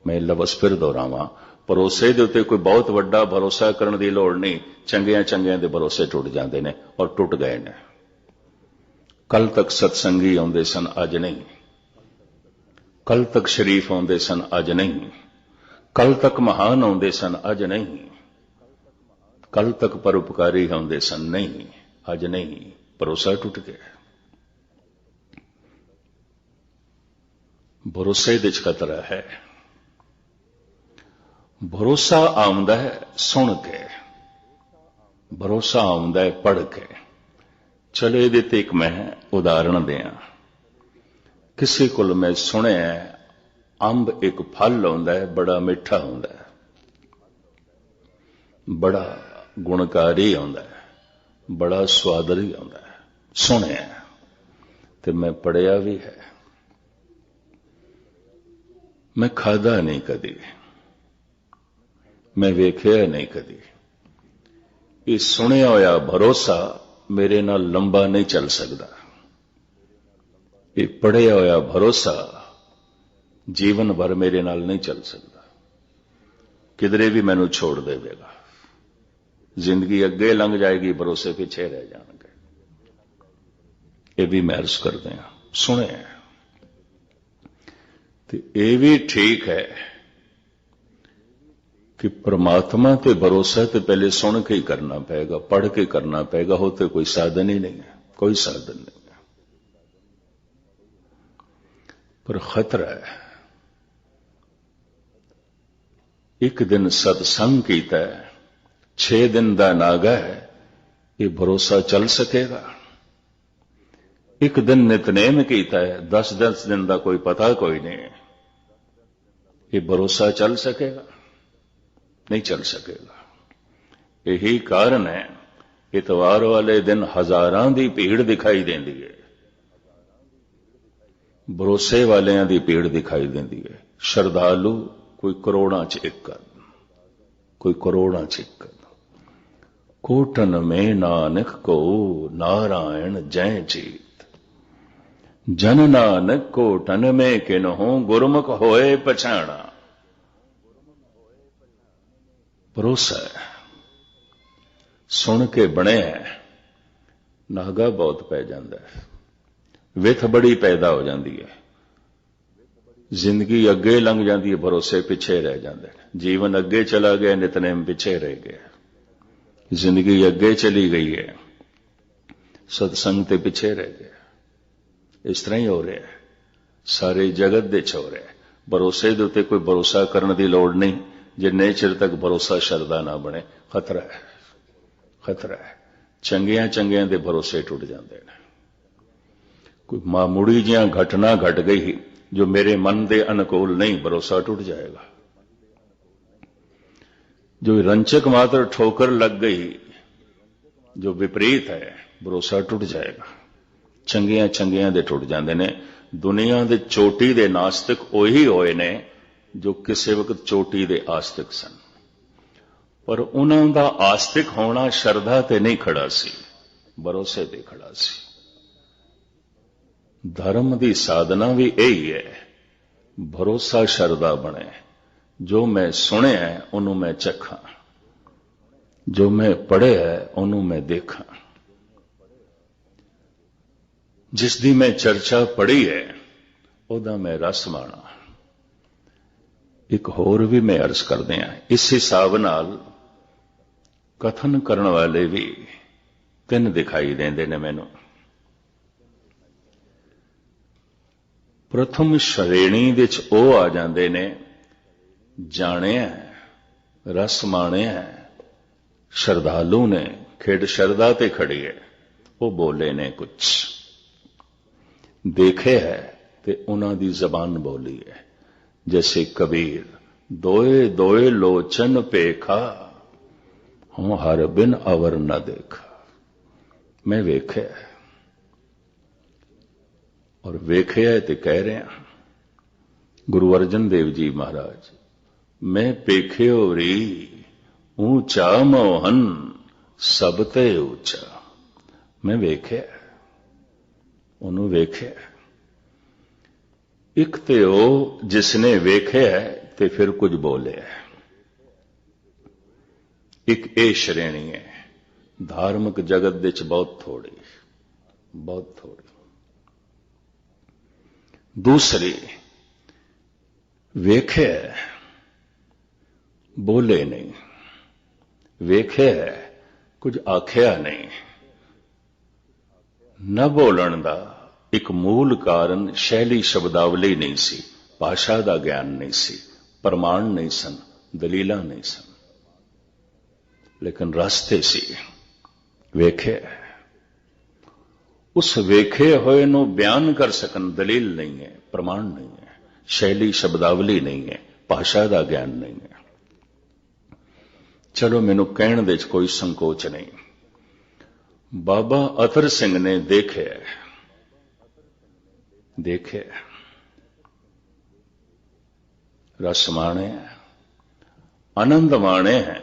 ਮੈਂ ਲਫ਼ਜ਼ ਫਿਰ ਦੁਹਰਾਵਾਂ, ਭਰੋਸੇ ਦੇ ਉੱਤੇ ਕੋਈ ਬਹੁਤ ਵੱਡਾ ਭਰੋਸਾ ਕਰਨ ਦੀ ਲੋੜ ਨਹੀਂ। ਚੰਗਿਆਂ ਚੰਗਿਆਂ ਦੇ ਭਰੋਸੇ ਟੁੱਟ ਜਾਂਦੇ ਨੇ ਔਰ ਟੁੱਟ ਗਏ ਨੇ। ਕੱਲ ਤੱਕ ਸਤਸੰਗੀ ਆਉਂਦੇ ਸਨ, ਅੱਜ ਨਹੀਂ। ਕੱਲ ਤੱਕ ਸ਼ਰੀਫ ਆਉਂਦੇ ਸਨ, ਅੱਜ ਨਹੀਂ। ਕੱਲ ਤੱਕ ਮਹਾਨ ਆਉਂਦੇ ਸਨ, ਅੱਜ ਨਹੀਂ। ਕੱਲ ਤੱਕ ਪਰਉਪਕਾਰੀ ਆਉਂਦੇ ਸਨ, ਨਹੀਂ, ਅੱਜ ਨਹੀਂ। ਭਰੋਸਾ ਟੁੱਟ ਗਿਆ। ਭਰੋਸੇ ਦੇ ਚ ਖਤਰਾ ਹੈ। ਭਰੋਸਾ ਆਉਂਦਾ ਹੈ ਸੁਣ ਕੇ, ਭਰੋਸਾ ਆਉਂਦਾ ਹੈ ਪੜ੍ਹ ਕੇ। ਚਲੋ ਇਹਦੇ ਤੇ ਇੱਕ ਮੈਂ ਉਦਾਹਰਣ ਦਿਆਂ। ਕਿਸੇ ਕੋਲ ਮੈਂ ਸੁਣਿਆ ਅੰਬ ਇੱਕ ਫਲ ਹੁੰਦਾ ਹੈ, ਬੜਾ ਮਿੱਠਾ ਹੁੰਦਾ ਹੈ, ਬੜਾ ਗੁਣਕਾਰੀ ਹੁੰਦਾ ਹੈ, ਬੜਾ ਸਵਾਦਲੀ ਹੁੰਦਾ ਹੈ। ਸੁਣਿਆ ਤੇ ਮੈਂ ਪੜ੍ਹਿਆ ਵੀ ਹੈ। ਮੈਂ ਖਾਧਾ ਨਹੀਂ ਕਦੀ, ਮੈਂ ਵੇਖਿਆ ਨਹੀਂ ਕਦੀ। ਇਹ ਸੁਣਿਆ ਹੋਇਆ ਭਰੋਸਾ ਮੇਰੇ ਨਾਲ ਲੰਬਾ ਨਹੀਂ ਚੱਲ ਸਕਦਾ। ਇਹ ਪੜ੍ਹਿਆ ਹੋਇਆ ਭਰੋਸਾ ਜੀਵਨ ਭਰ ਮੇਰੇ ਨਾਲ ਨਹੀਂ ਚੱਲ ਸਕਦਾ। ਕਿਧਰੇ ਵੀ ਮੈਨੂੰ ਛੋੜ ਦੇਵੇਗਾ। ਜ਼ਿੰਦਗੀ ਅੱਗੇ ਲੰਘ ਜਾਏਗੀ, ਭਰੋਸੇ ਪਿੱਛੇ ਰਹਿ ਜਾਣਗੇ। ਇਹ ਵੀ ਮੈਂ ਅਰਜ਼ ਕਰਦੇ ਹਾਂ, ਸੁਣਿਆ। ਤੇ ਇਹ ਵੀ ਠੀਕ ਹੈ ਕਿ ਪ੍ਰਮਾਤਮਾ ਤੇ ਭਰੋਸਾ ਤੇ ਪਹਿਲੇ ਸੁਣ ਕੇ ਹੀ ਕਰਨਾ ਪਏਗਾ, ਪੜ੍ਹ ਕੇ ਕਰਨਾ ਪਏਗਾ। ਹੋ ਤੇ ਕੋਈ ਸਾਧਨ ਹੀ ਨਹੀਂ ਹੈ, ਕੋਈ ਸਾਧਨ ਨਹੀਂ ਹੈ। ਪਰ ਖਤਰਾ ਹੈ। ਇੱਕ ਦਿਨ ਸਤਸੰਗ ਕੀਤਾ, 6 ਦਿਨ ਦਾ ਨਾਗਾ ਹੈ, ਇਹ ਭਰੋਸਾ ਚੱਲ ਸਕੇਗਾ? ਇੱਕ ਦਿਨ ਨਿਤਨੇਮ ਕੀਤਾ ਹੈ, 10 ਦਿਨ ਦਾ ਕੋਈ ਪਤਾ ਕੋਈ ਨਹੀਂ, ਇਹ ਭਰੋਸਾ ਚੱਲ ਸਕੇਗਾ? ਨਹੀਂ ਚੱਲ ਸਕੇਗਾ। ਇਹੀ ਕਾਰਨ ਹੈ ਇਤਵਾਰ ਵਾਲੇ ਦਿਨ ਹਜ਼ਾਰਾਂ ਦੀ ਭੀੜ ਦਿਖਾਈ ਦਿੰਦੀ ਹੈ, ਭਰੋਸੇ ਵਾਲਿਆਂ ਦੀ ਭੀੜ ਦਿਖਾਈ ਦਿੰਦੀ ਹੈ। ਸ਼ਰਧਾਲੂ ਕੋਈ ਕਰੋੜਾਂ ਚ ਇੱਕ, ਕੋਈ ਕਰੋੜਾਂ ਚ ਇੱਕ। ਕੋਟਨ में नानक को नारायण जय जीत, जन नानक कोटन में किन्हों गुरमुख होए पछाणा। भरोसा है, सुन के बने है ਨਾਗਾ ਬਹੁਤ ਪੈ ਜਾਂਦਾ ਹੈ, ਵਿਥ ਬੜੀ ਪੈਦਾ ਹੋ ਜਾਂਦੀ ਹੈ, ਜ਼ਿੰਦਗੀ ਅੱਗੇ ਲੰਘ ਜਾਂਦੀ ਹੈ, ਭਰੋਸੇ ਪਿੱਛੇ ਰਹਿ ਜਾਂਦੇ ਨੇ। ਜੀਵਨ ਅੱਗੇ ਚਲਾ ਗਿਆ, ਨਿਤਨੇਮ ਪਿੱਛੇ ਰਹਿ ਗਿਆ। ਜ਼ਿੰਦਗੀ ਅੱਗੇ ਚਲੀ ਗਈ ਹੈ, ਸਤਸੰਗ ਤੇ ਪਿੱਛੇ ਰਹਿ ਗਿਆ। ਇਸ ਤਰ੍ਹਾਂ ਹੀ ਹੋ ਰਿਹਾ ਹੈ, ਸਾਰੇ ਜਗਤ ਦੇ ਚ ਹੋ ਰਿਹਾ ਹੈ। ਭਰੋਸੇ ਦੇ ਉੱਤੇ ਕੋਈ ਭਰੋਸਾ ਕਰਨ ਦੀ ਲੋੜ ਨਹੀਂ, ਜਿੰਨੇ ਚਿਰ ਤੱਕ ਭਰੋਸਾ ਸ਼ਰਧਾ ਨਾ ਬਣੇ। ਖਤਰਾ ਹੈ, ਖਤਰਾ ਹੈ। ਚੰਗਿਆਂ ਚੰਗਿਆਂ ਦੇ ਭਰੋਸੇ ਟੁੱਟ ਜਾਂਦੇ ਨੇ। ਕੋਈ ਮਾਮੂੜੀ ਜਿਹਾ ਘਟਨਾ ਘਟ ਗਈ ਜੋ ਮੇਰੇ ਮਨ ਦੇ ਅਨੁਕੂਲ ਨਹੀਂ, ਭਰੋਸਾ ਟੁੱਟ ਜਾਏਗਾ। ਜੋ ਰੰਚਕ ਮਾਤਰ ਠੋਕਰ लग गई, जो विपरीत है, भरोसा टुट जाएगा। ਚੰਗਿਆਂ ਚੰਗਿਆਂ ਦੇ ਟੁੱਟ ਜਾਂਦੇ ਨੇ। ਦੁਨੀਆ ਦੇ ਚੋਟੀ ਦੇ ਨਾਸਤਿਕ ਉਹੀ ਹੋਏ ਨੇ ਜੋ ਕਿਸੇ ਵਕਤ ਚੋਟੀ ਦੇ ਆਸਤਿਕ ਸਨ, ਪਰ ਉਹਨਾਂ ਦਾ ਆਸਤਿਕ ਹੋਣਾ ਸ਼ਰਧਾ ਤੇ ਨਹੀਂ ਖੜਾ ਸੀ, ਭਰੋਸੇ ਤੇ ਖੜਾ ਸੀ। ਧਰਮ ਦੀ ਸਾਧਨਾ ਵੀ ਇਹੀ ਹੈ, ਭਰੋਸਾ ਸ਼ਰਧਾ ਬਣੇ। ਜੋ ਮੈਂ ਸੁਣਿਆ ਉਹਨੂੰ ਮੈਂ ਚੱਖਾਂ, ਜੋ ਮੈਂ ਪੜ੍ਹਿਆ ਉਹਨੂੰ ਮੈਂ ਦੇਖਾਂ, ਜਿਸ ਦੀ ਮੈਂ ਚਰਚਾ ਪੜ੍ਹੀ ਹੈ ਉਹਦਾ ਮੈਂ ਰਸ ਮਾਣਾ। ਇੱਕ ਹੋਰ ਵੀ ਮੈਂ ਅਰਜ਼ ਕਰਦੇ ਹਾਂ, ਇਸ ਹਿਸਾਬ ਨਾਲ ਕਥਨ ਕਰਨ ਵਾਲੇ ਵੀ ਤਿੰਨ ਦਿਖਾਈ ਦਿੰਦੇ ਨੇ ਮੈਨੂੰ। ਪ੍ਰਥਮ ਸ਼੍ਰੇਣੀ ਵਿੱਚ ਉਹ ਆ ਜਾਂਦੇ ਨੇ ਜਾਣਿਆ, ਰਸ ਮਾਣਿਆ, ਸ਼ਰਧਾਲੂ ਨੇ, ਖੇਡ ਸ਼ਰਧਾ ਤੇ ਖੜੀ ਹੈ। ਉਹ ਬੋਲੇ ਨੇ ਕੁਛ, ਦੇਖੇ ਹੈ ਤੇ ਉਹਨਾਂ ਦੀ ਜ਼ਬਾਨ ਬੋਲੀ ਹੈ। ਜੈਸੇ ਕਬੀਰ, ਦੋਏ ਦੋਏ ਲੋਚਨ ਪੇਖਾ, ਹੂੰ ਹਰ ਬਿਨ ਅਵਰ ਨਾ ਦੇਖਾ। ਮੈਂ ਵੇਖਿਆ ਔਰ ਵੇਖਿਆ ਤੇ ਕਹਿ ਰਿਹਾ। ਗੁਰੂ ਅਰਜਨ ਦੇਵ ਜੀ ਮਹਾਰਾਜ, ਮੈਂ ਪੇਖਿਓ ਰੀ ਊਚਾ ਮੋਹਨ ਸਭ ਤੇ ਉੱਚਾ। ਮੈਂ ਵੇਖਿਆ, ਉਹਨੂੰ ਵੇਖਿਆ। ਇੱਕ ਤੇ ਉਹ ਜਿਸਨੇ ਵੇਖਿਆ ਤੇ ਫਿਰ ਕੁਝ ਬੋਲਿਆ। ਇੱਕ ਇਹ ਸ਼੍ਰੇਣੀ ਹੈ ਧਾਰਮਿਕ ਜਗਤ ਵਿੱਚ ਬਹੁਤ ਥੋੜੀ, ਬਹੁਤ ਥੋੜੀ। ਦੂਸਰੀ, ਵੇਖਿਆ ਬੋਲੇ ਨਹੀਂ, ਵੇਖਿਆ ਕੁਝ ਆਖਿਆ ਨਹੀਂ। ਨਾ ਬੋਲਣ ਦਾ ਇੱਕ ਮੂਲ ਕਾਰਨ ਸ਼ੈਲੀ ਸ਼ਬਦਾਵਲੀ ਨਹੀਂ ਸੀ, ਭਾਸ਼ਾ ਦਾ ਗਿਆਨ ਨਹੀਂ ਸੀ, ਪ੍ਰਮਾਣ ਨਹੀਂ ਸਨ, ਦਲੀਲਾਂ ਨਹੀਂ ਸਨ, ਲੇਕਿਨ ਰਸਤੇ ਸੀ। ਵੇਖਿਆ, ਉਸ ਵੇਖੇ ਹੋਏ ਨੂੰ ਬਿਆਨ ਕਰ ਸਕਣ ਦਲੀਲ ਨਹੀਂ ਹੈ, ਪ੍ਰਮਾਣ ਨਹੀਂ ਹੈ, ਸ਼ੈਲੀ ਸ਼ਬਦਾਵਲੀ ਨਹੀਂ ਹੈ, ਭਾਸ਼ਾ ਦਾ ਗਿਆਨ ਨਹੀਂ ਹੈ। ਚਲੋ ਮੈਨੂੰ ਕਹਿਣ ਦੇ ਵਿੱਚ ਕੋਈ ਸੰਕੋਚ ਨਹੀਂ। ਬਾਬਾ ਅਤਰ ਸਿੰਘ ਨੇ ਦੇਖਿਆ, ਦੇਖਿਆ, ਰਸ ਮਾਣਿਆ, ਆਨੰਦ ਮਾਣਿਆ,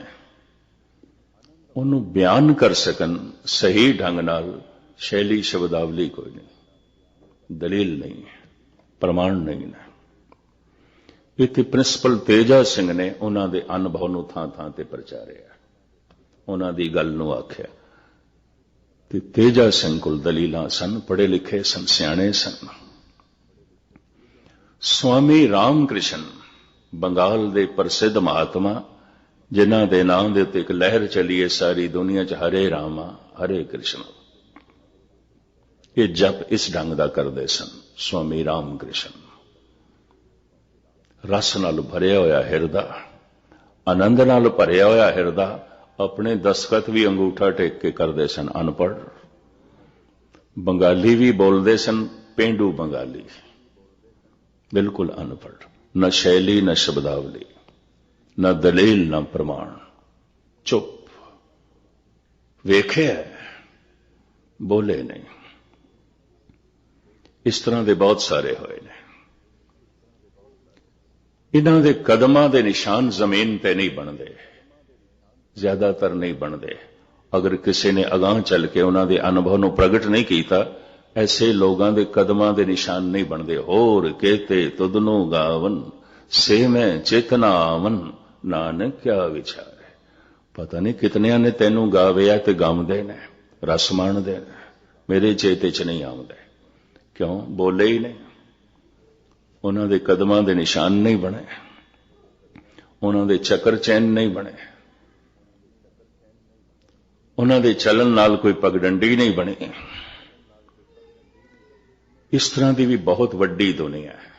ਉਹਨੂੰ ਬਿਆਨ ਕਰ ਸਕਣ ਸਹੀ ਢੰਗ ਨਾਲ। ਸ਼ੈਲੀ ਸ਼ਬਦਾਵਲੀ ਕੋਈ ਨਹੀਂ, ਦਲੀਲ ਨਹੀਂ, ਪ੍ਰਮਾਣ ਨਹੀਂ ਹੈ। ਇੱਥੇ ਪ੍ਰਿੰਸੀਪਲ ਤੇਜਾ ਸਿੰਘ ਨੇ ਉਹਨਾਂ ਦੇ ਅਨੁਭਵ ਨੂੰ ਥਾਂ ਥਾਂ ਤੇ ਪ੍ਰਚਾਰਿਆ, ਉਹਨਾਂ ਦੀ ਗੱਲ ਨੂੰ ਆਖਿਆ। ਤੇ ਤੇਜਾ ਸਿੰਘ ਕੋਲ ਦਲੀਲਾਂ ਸਨ, ਪੜ੍ਹੇ ਲਿਖੇ ਸਨ, ਸਿਆਣੇ ਸਨ। ਸਵਾਮੀ ਰਾਮ ਕ੍ਰਿਸ਼ਨ, ਬੰਗਾਲ ਦੇ ਪ੍ਰਸਿੱਧ ਮਹਾਤਮਾ, ਜਿਨ੍ਹਾਂ ਦੇ ਨਾਮ ਦੇ ਉੱਤੇ ਇੱਕ ਲਹਿਰ ਚੱਲੀ ਹੈ ਸਾਰੀ ਦੁਨੀਆ 'ਚ, ਹਰੇ ਰਾਮਾ ਹਰੇ ਕ੍ਰਿਸ਼ਨ। ਇਹ ਜਪ ਇਸ ਢੰਗ ਦਾ ਕਰਦੇ ਸਨ ਸਵਾਮੀ ਰਾਮ ਕ੍ਰਿਸ਼ਨ। ਰਸ ਨਾਲ ਭਰਿਆ ਹੋਇਆ ਹਿਰਦਾ, ਆਨੰਦ ਨਾਲ ਭਰਿਆ ਹੋਇਆ ਹਿਰਦਾ। ਆਪਣੇ ਦਸਤਖਤ ਵੀ ਅੰਗੂਠਾ ਟੇਕ ਕੇ ਕਰਦੇ ਸਨ। ਅਨਪੜ੍ਹ ਬੰਗਾਲੀ ਵੀ ਬੋਲਦੇ ਸਨ, ਪੇਂਡੂ ਬੰਗਾਲੀ, ਬਿਲਕੁਲ ਅਨਪੜ੍ਹ। ਨਾ ਸ਼ੈਲੀ, ਨਾ ਸ਼ਬਦਾਵਲੀ, ਨਾ ਦਲੀਲ, ਨਾ ਪ੍ਰਮਾਣ, ਚੁੱਪ। ਵੇਖਿਆ, ਬੋਲੇ ਨਹੀਂ। ਇਸ ਤਰ੍ਹਾਂ ਦੇ ਬਹੁਤ ਸਾਰੇ ਹੋਏ ਨੇ। ਇਹਨਾਂ ਦੇ ਕਦਮਾਂ ਦੇ ਨਿਸ਼ਾਨ ਜ਼ਮੀਨ ਤੇ ਨਹੀਂ ਬਣਦੇ, ਜ਼ਿਆਦਾਤਰ ਨਹੀਂ ਬਣਦੇ। ਅਗਰ ਕਿਸੇ ਨੇ ਅਗਾਂਹ ਚੱਲ ਕੇ ਉਹਨਾਂ ਦੇ ਅਨੁਭਵ ਨੂੰ ਪ੍ਰਗਟ ਨਹੀਂ ਕੀਤਾ, ਐਸੇ ਲੋਕਾਂ ਦੇ ਕਦਮਾਂ ਦੇ ਨਿਸ਼ਾਨ ਨਹੀਂ ਬਣਦੇ। ਹੋਰ ਕਹਤੇ ਤੁਧਨੂੰ ਗਾਵਨ, ਸੇ ਮੈਂ ਚੇਤਨਾ ਆਵਨ, ਨਾਨਕ ਕਿਆ ਵਿਚਾਰੇ। ਪਤਾ ਨਹੀਂ ਕਿਤਨਿਆਂ ਨੇ ਤੈਨੂੰ ਗਾਵਿਆ ਤੇ ਗਾਉਂਦੇ ਨੇ, ਰਸ ਮਾਣਦੇ ਨੇ। मेरे चेते च नहीं आउंदे। क्यों? बोले ही नहीं, उन्हां दे कदमां दे निशान नहीं बने, उन्हां दे चक्कर चैन नहीं बने, उन्हां दे चलन नाल कोई पगडंडी नहीं बनी। इस तरह की भी बहुत वड्डी दुनिया है,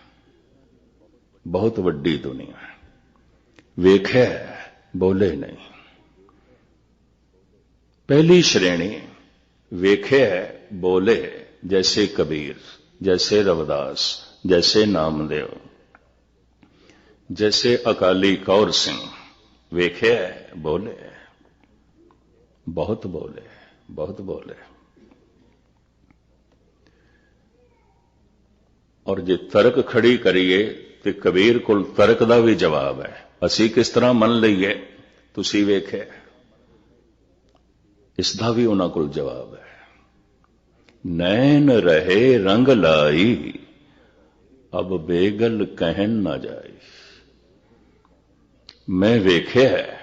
बहुत वड्डी दुनिया है। वेख्या बोले नहीं। पहली श्रेणी वेख्या बोले, जैसे कबीर, जैसे रविदास, जैसे नामदेव, जैसे अकाली कौर सिंह। वेख्या बोले, बहुत बोले, बहुत बोले। और जे तर्क खड़ी करिए तो कबीर कोल तर्क दा भी जवाब है। असी किस तरह मन लईए, तुसी वेख्या, इसका भी उन्हां कोल जवाब है। नैन रहे रंग लाई, अब बेगल कहन ना जाए। मैं वेख्या है,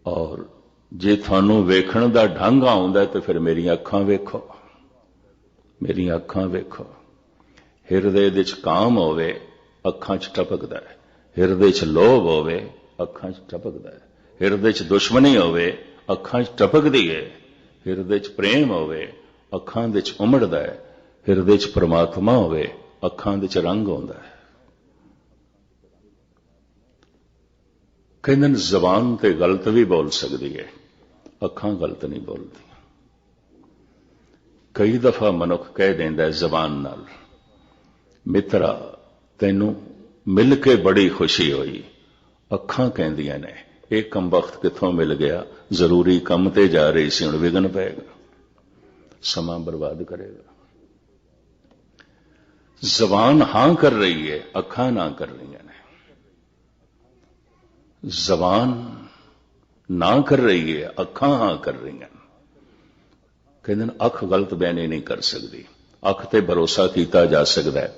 और जे थानू वेखण दा ढंग आउंदा तो फिर मेरी अखां वेखो, मेरी अखां वेखो। हिरदे दे च काम होवे, अखां च टपकदा है। हिरदे च लोभ होवे, अखां च टपकदा है। हिरदे च दुश्मनी होवे, अखां च टपकदी है। हिरदे च प्रेम होवे, अखां दे च उमड़दा है। हिरदे च परमात्मा होवे, अखां दे च रंग होंदा है। कहंदे ने जबान ते गलत भी बोल सकदी है, अखां गलत नहीं बोलदी। कई दफा मनुख कह देंदा है जबान नाल, मित्रा तैनू मिल के बड़ी खुशी हुई। अखां कहंदियां ने एक कम वक्त किथों मिल गया, जरूरी कम ते जा रही सी, हुण विघन पेगा, समा बर्बाद करेगा। जबान हां कर रही है, अखां ना कर रही ने। जबान ना कर रही है, अखां हां कर रही हैं। कहंदे अख गलत बयानी नहीं कर सकती, अख ते भरोसा किया जा सकता है।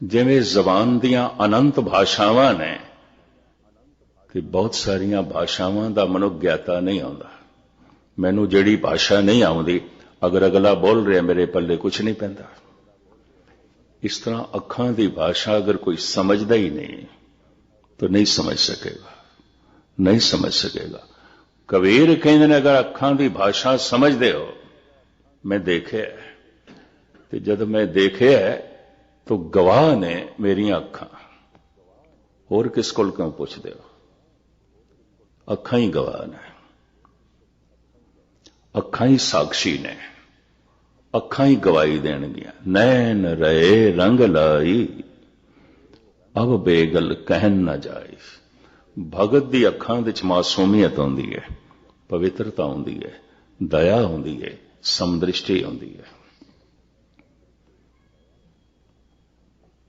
जिवें जबान दियां अनंत भाषावां ने, कि बहुत सारियां भाषावां दा मनुख ज्ञाता नहीं आउंदा। मैनू जिहड़ी भाषा नहीं आउंदी, अगर अगला बोल रहा मेरे पल्ले कुछ नहीं पैंदा। इस तरह अखां दी भाषा अगर कोई समझदा ही नहीं तो नहीं समझ सकेगा, नहीं समझ सकेगा। कबीर कहंदे ने अगर अखां दी भाषा समझदे हो, मैं देखे, तो जब मैं देखे तो गवाह ने मेरियां अखां, होर किस कोल क्यों पुछदे हो? अखां ही गवाह ने, अखां ही साक्षी ने, अखां ही गवाही देणगियां। नैन रहे रंग लाई, अब बेगल कहन ना जाए। भगत दी अखां दे च मासूमियत आउंदी है, पवित्रता आउंदी है, दया आउंदी है, समदृष्टि आउंदी है,